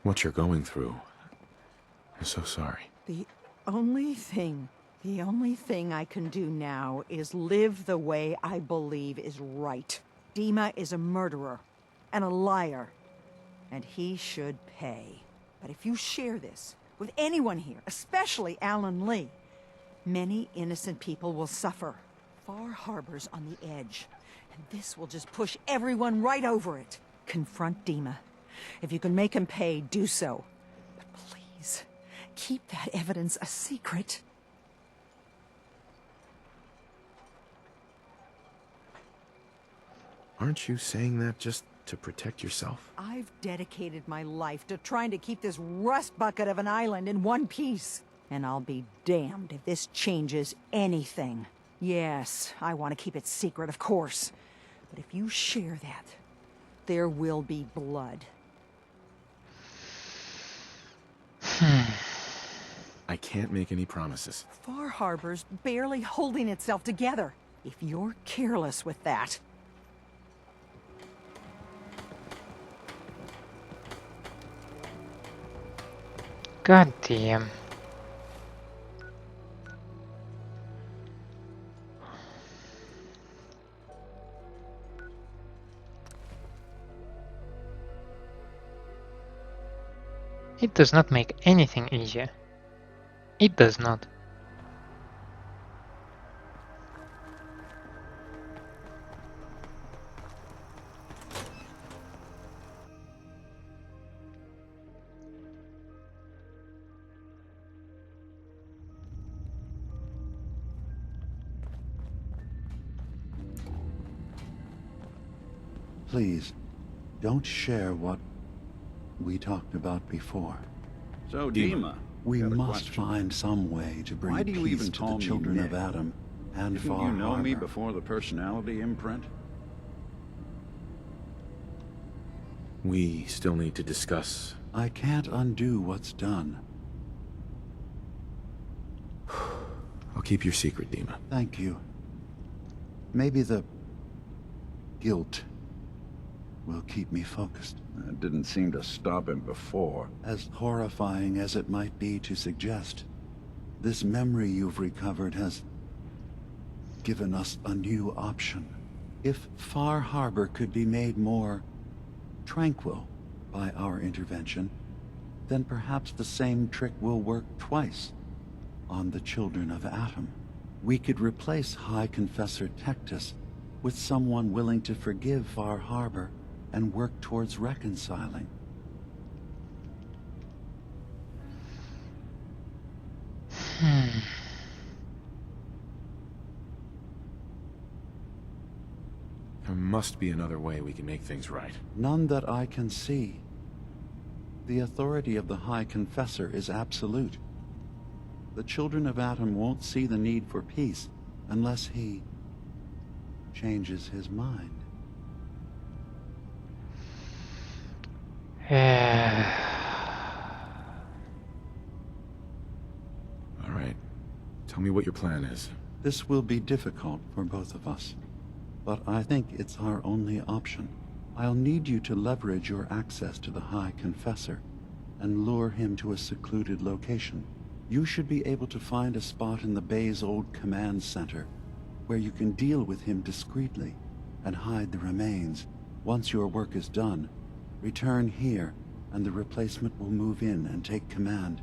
What you're going through. I'm so sorry. The only thing I can do now is live the way I believe is right. DiMA is a murderer and a liar, and he should pay. But if you share this with anyone here, especially Alan Lee, many innocent people will suffer. Far Harbor's on the edge, and this will just push everyone right over it. Confront DiMA. If you can make him pay, do so. But please, keep that evidence a secret. Aren't you saying that just to protect yourself? I've dedicated my life to trying to keep this rust bucket of an island in one piece. And I'll be damned if this changes anything. Yes, I want to keep it secret, of course. But if you share that, there will be blood. I can't make any promises. Far Harbor's barely holding itself together. If you're careless with that... God damn. It does not make anything easier. It does not. Please, don't share what we talked about before. So, DiMA, We got a must question. find some way to bring Why do you peace even to the call me children Nick? of Adam and Didn't Far you know me Harbor. before the personality imprint? We still need to discuss. I can't undo what's done. I'll keep your secret, DiMA. Thank you. Maybe the guilt will keep me focused. That didn't seem to stop him before. As horrifying as it might be to suggest, this memory you've recovered has given us a new option. If Far Harbor could be made more tranquil by our intervention, then perhaps the same trick will work twice on the children of Adam. We could replace High Confessor Tectus with someone willing to forgive Far Harbor and work towards reconciling. There must be another way we can make things right. None that I can see. The authority of the High Confessor is absolute. The children of Adam won't see the need for peace unless he changes his mind. All right. Tell me what your plan is. This will be difficult for both of us, but I think it's our only option. I'll need you to leverage your access to the High Confessor and lure him to a secluded location. You should be able to find a spot in the Bay's old command center where you can deal with him discreetly and hide the remains. Once your work is done, return here and the replacement will move in and take command.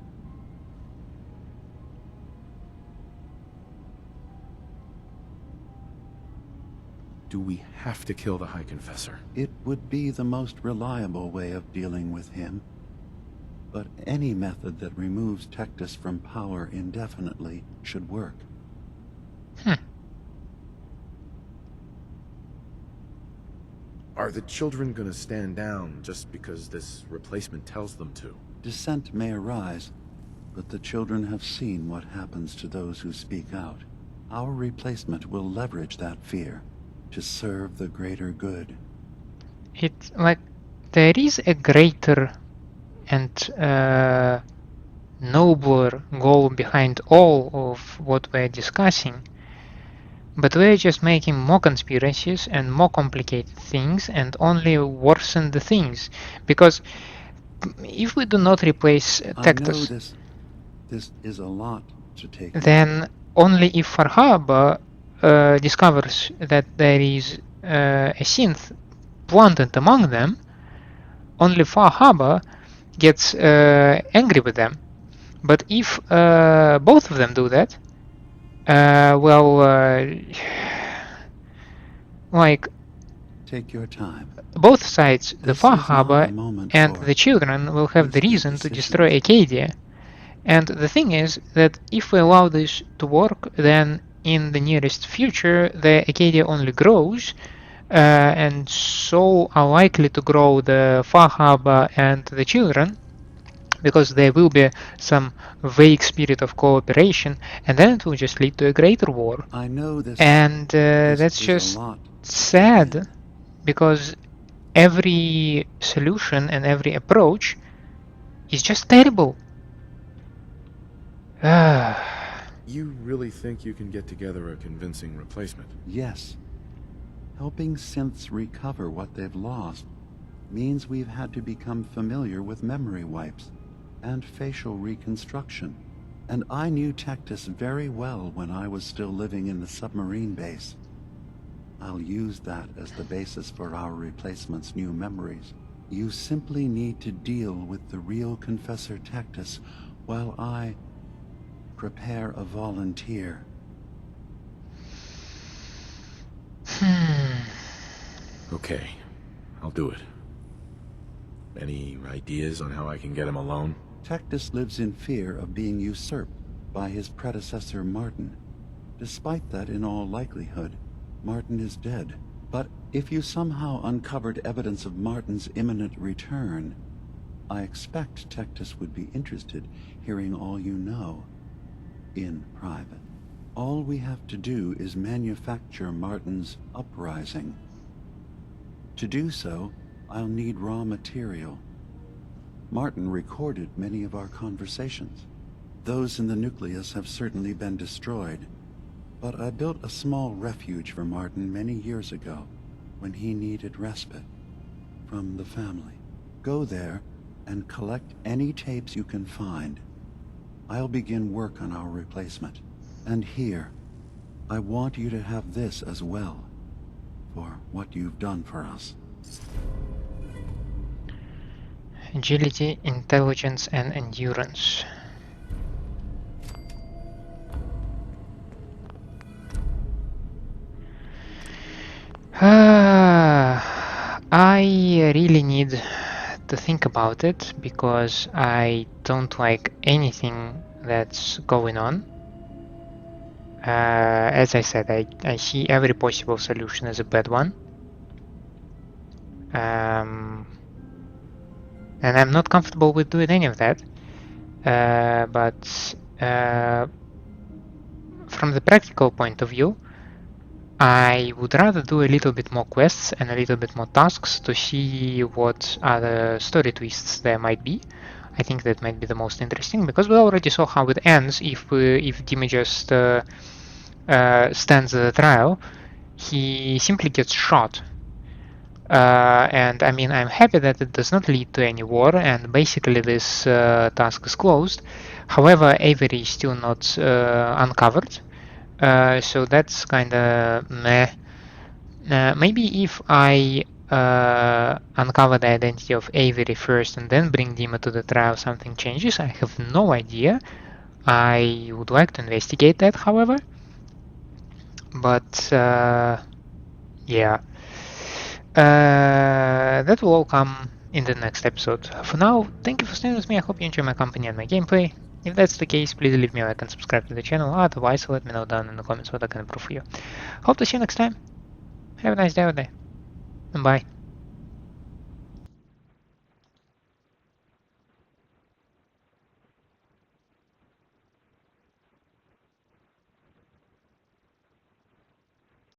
Do we have to kill the High Confessor? It would be the most reliable way of dealing with him. But any method that removes Tectus from power indefinitely should work. Are the children gonna stand down just because this replacement tells them to? Dissent may arise, but the children have seen what happens to those who speak out. Our replacement will leverage that fear to serve the greater good. It's like there is a greater and nobler goal behind all of what we're discussing, but we're just making more conspiracies and more complicated things and only worsen the things. Because if we do not replace Tectus, this is a lot to take. Then only if Far Harbor discovers that there is a synth planted among them, only Far Harbor gets angry with them. But if both of them do that, like, take your time. Both sides, the This Far is not Harbor a moment and for the children, will have the reason to destroy Acadia. And the thing is that if we allow this to work, then in the nearest future, the Acadia only grows, and so are likely to grow the Far Harbor and the children, because there will be some vague spirit of cooperation, and then it will just lead to a greater war. I know this, and that's just sad, because every solution and every approach is just terrible. You really think you can get together a convincing replacement? Yes. Helping synths recover what they've lost means we've had to become familiar with memory wipes and facial reconstruction. And I knew Tectus very well when I was still living in the submarine base. I'll use that as the basis for our replacement's new memories. You simply need to deal with the real Confessor Tectus while I prepare a volunteer. Okay, I'll do it. Any ideas on how I can get him alone? Tectus lives in fear of being usurped by his predecessor Martin. Despite that, in all likelihood, Martin is dead. But if you somehow uncovered evidence of Martin's imminent return, I expect Tectus would be interested hearing all you know, in private. All we have to do is manufacture Martin's uprising. To do so, I'll need raw material. Martin recorded many of our conversations. Those in the Nucleus have certainly been destroyed, but I built a small refuge for Martin many years ago when he needed respite from the family. Go there and collect any tapes you can find. I'll begin work on our replacement. And here, I want you to have this as well, for what you've done for us. Agility, intelligence, and endurance. I really need to think about it because I don't like anything that's going on. As I said, I see every possible solution as a bad one. And I'm not comfortable with doing any of that. But from the practical point of view, I would rather do a little bit more quests and a little bit more tasks to see what other story twists there might be. I think that might be the most interesting, because we already saw how it ends if DiMA just stands the trial. He simply gets shot. And I mean, I'm happy that it does not lead to any war, and basically this task is closed. However, Avery is still not uncovered. So that's kinda meh. Maybe if I uncover the identity of Avery first and then bring DiMA to the trial, something changes. I have no idea. I would like to investigate that, however. But yeah. That will all come in the next episode. For now, thank you for staying with me. I hope you enjoy my company and my gameplay. If that's the case, please leave me a like and subscribe to the channel. Otherwise, let me know down in the comments what I can improve for you. Hope to see you next time. Have a nice day, and bye.